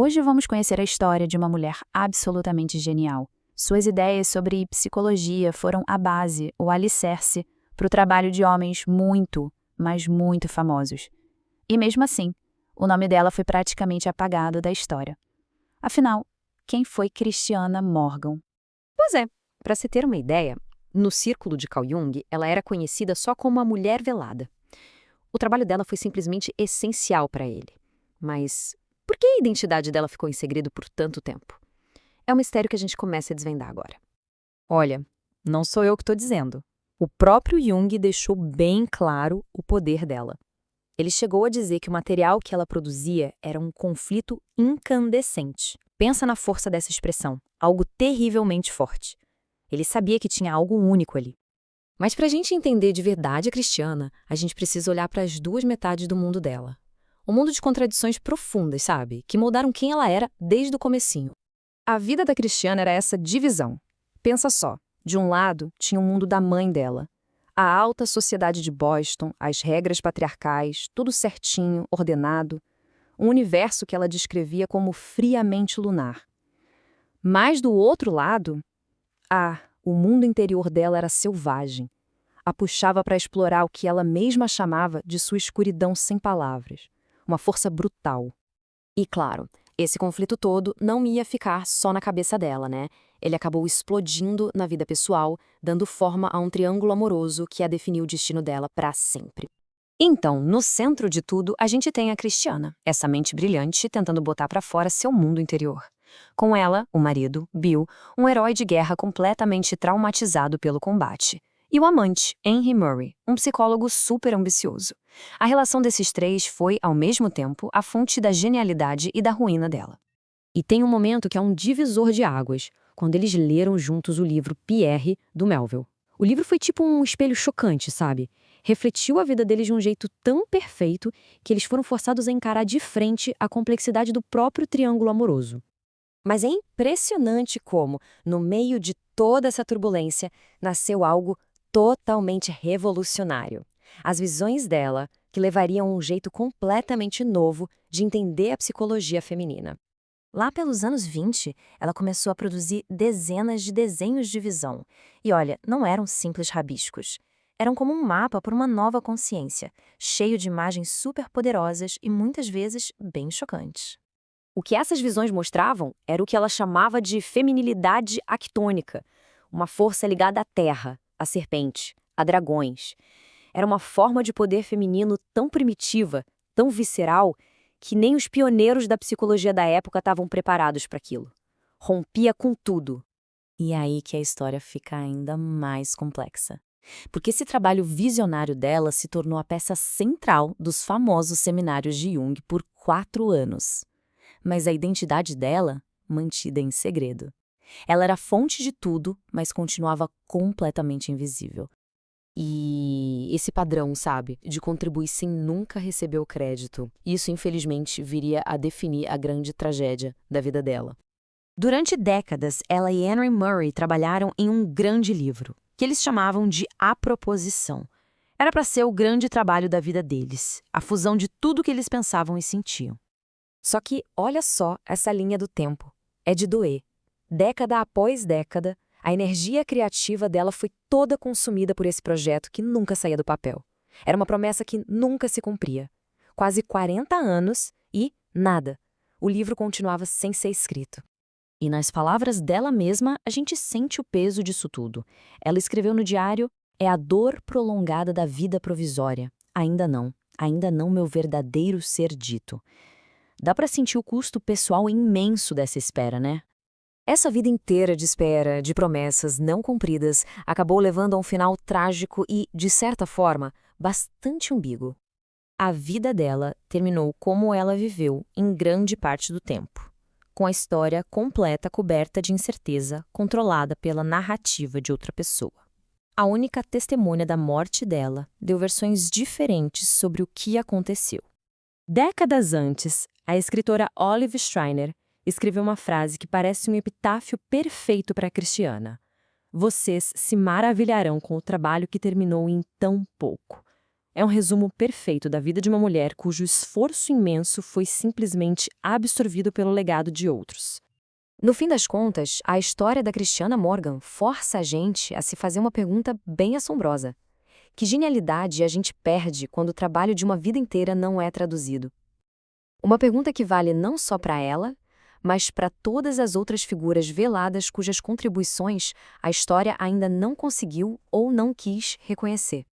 Hoje vamos conhecer a história de uma mulher absolutamente genial. Suas ideias sobre psicologia foram a base, o alicerce, para o trabalho de homens muito, mas muito famosos. E mesmo assim, o nome dela foi praticamente apagado da história. Afinal, quem foi Christiane Morgan? Pois é, para se ter uma ideia, no círculo de Carl Jung, ela era conhecida só como a Mulher Velada. O trabalho dela foi simplesmente essencial para ele. Mas por que a identidade dela ficou em segredo por tanto tempo? É um mistério que a gente começa a desvendar agora. Olha, não sou eu que estou dizendo. O próprio Jung deixou bem claro o poder dela. Ele chegou a dizer que o material que ela produzia era um conflito incandescente. Pensa na força dessa expressão, algo terrivelmente forte. Ele sabia que tinha algo único ali. Mas para a gente entender de verdade a Christiane, a gente precisa olhar para as duas metades do mundo dela. Um mundo de contradições profundas, sabe? Que moldaram quem ela era desde o comecinho. A vida da Christiane era essa divisão. Pensa só, de um lado tinha o mundo da mãe dela. A alta sociedade de Boston, as regras patriarcais, tudo certinho, ordenado. Um universo que ela descrevia como friamente lunar. Mas do outro lado, o mundo interior dela era selvagem. A puxava para explorar o que ela mesma chamava de sua escuridão sem palavras. Uma força brutal. E claro, esse conflito todo não ia ficar só na cabeça dela, né? Ele acabou explodindo na vida pessoal, dando forma a um triângulo amoroso que ia definir o destino dela para sempre. Então, no centro de tudo, a gente tem a Christiane, essa mente brilhante tentando botar para fora seu mundo interior. Com ela, o marido, Bill, um herói de guerra completamente traumatizado pelo combate. E o amante, Henry Murray, um psicólogo super ambicioso. A relação desses três foi, ao mesmo tempo, a fonte da genialidade e da ruína dela. E tem um momento que é um divisor de águas, quando eles leram juntos o livro Pierre, do Melville. O livro foi tipo um espelho chocante, sabe? Refletiu a vida deles de um jeito tão perfeito que eles foram forçados a encarar de frente a complexidade do próprio triângulo amoroso. Mas é impressionante como, no meio de toda essa turbulência, nasceu algo totalmente revolucionário. As visões dela, que levariam a um jeito completamente novo de entender a psicologia feminina. Lá pelos anos 20, ela começou a produzir dezenas de desenhos de visão. E olha, não eram simples rabiscos. Eram como um mapa para uma nova consciência, cheio de imagens superpoderosas e muitas vezes bem chocantes. O que essas visões mostravam era o que ela chamava de feminilidade actônica, uma força ligada à terra, à serpente, a dragões. Era uma forma de poder feminino tão primitiva, tão visceral, que nem os pioneiros da psicologia da época estavam preparados para aquilo. Rompia com tudo. E é aí que a história fica ainda mais complexa. Porque esse trabalho visionário dela se tornou a peça central dos famosos seminários de Jung por 4 anos. Mas a identidade dela, mantida em segredo. Ela era a fonte de tudo, mas continuava completamente invisível. E esse padrão, sabe, de contribuir sem nunca receber o crédito, isso infelizmente viria a definir a grande tragédia da vida dela. Durante décadas, ela e Henry Murray trabalharam em um grande livro, que eles chamavam de A Proposição. Era para ser o grande trabalho da vida deles, a fusão de tudo que eles pensavam e sentiam. Só que, olha só essa linha do tempo. É de doer. Década após década, a energia criativa dela foi toda consumida por esse projeto que nunca saía do papel. Era uma promessa que nunca se cumpria. Quase 40 anos e nada. O livro continuava sem ser escrito. E nas palavras dela mesma, a gente sente o peso disso tudo. Ela escreveu no diário: "É a dor prolongada da vida provisória. Ainda não meu verdadeiro ser dito." Dá para sentir o custo pessoal imenso dessa espera, né? Essa vida inteira de espera, de promessas não cumpridas, acabou levando a um final trágico e, de certa forma, bastante ambíguo. A vida dela terminou como ela viveu em grande parte do tempo, com a história completa coberta de incerteza, controlada pela narrativa de outra pessoa. A única testemunha da morte dela deu versões diferentes sobre o que aconteceu. Décadas antes, a escritora Olive Schreiner escreveu uma frase que parece um epitáfio perfeito para a Christiane. "Vocês se maravilharão com o trabalho que terminou em tão pouco." É um resumo perfeito da vida de uma mulher cujo esforço imenso foi simplesmente absorvido pelo legado de outros. No fim das contas, a história da Christiana Morgan força a gente a se fazer uma pergunta bem assombrosa. Que genialidade a gente perde quando o trabalho de uma vida inteira não é traduzido? Uma pergunta que vale não só para ela, mas para todas as outras figuras veladas cujas contribuições a história ainda não conseguiu ou não quis reconhecer.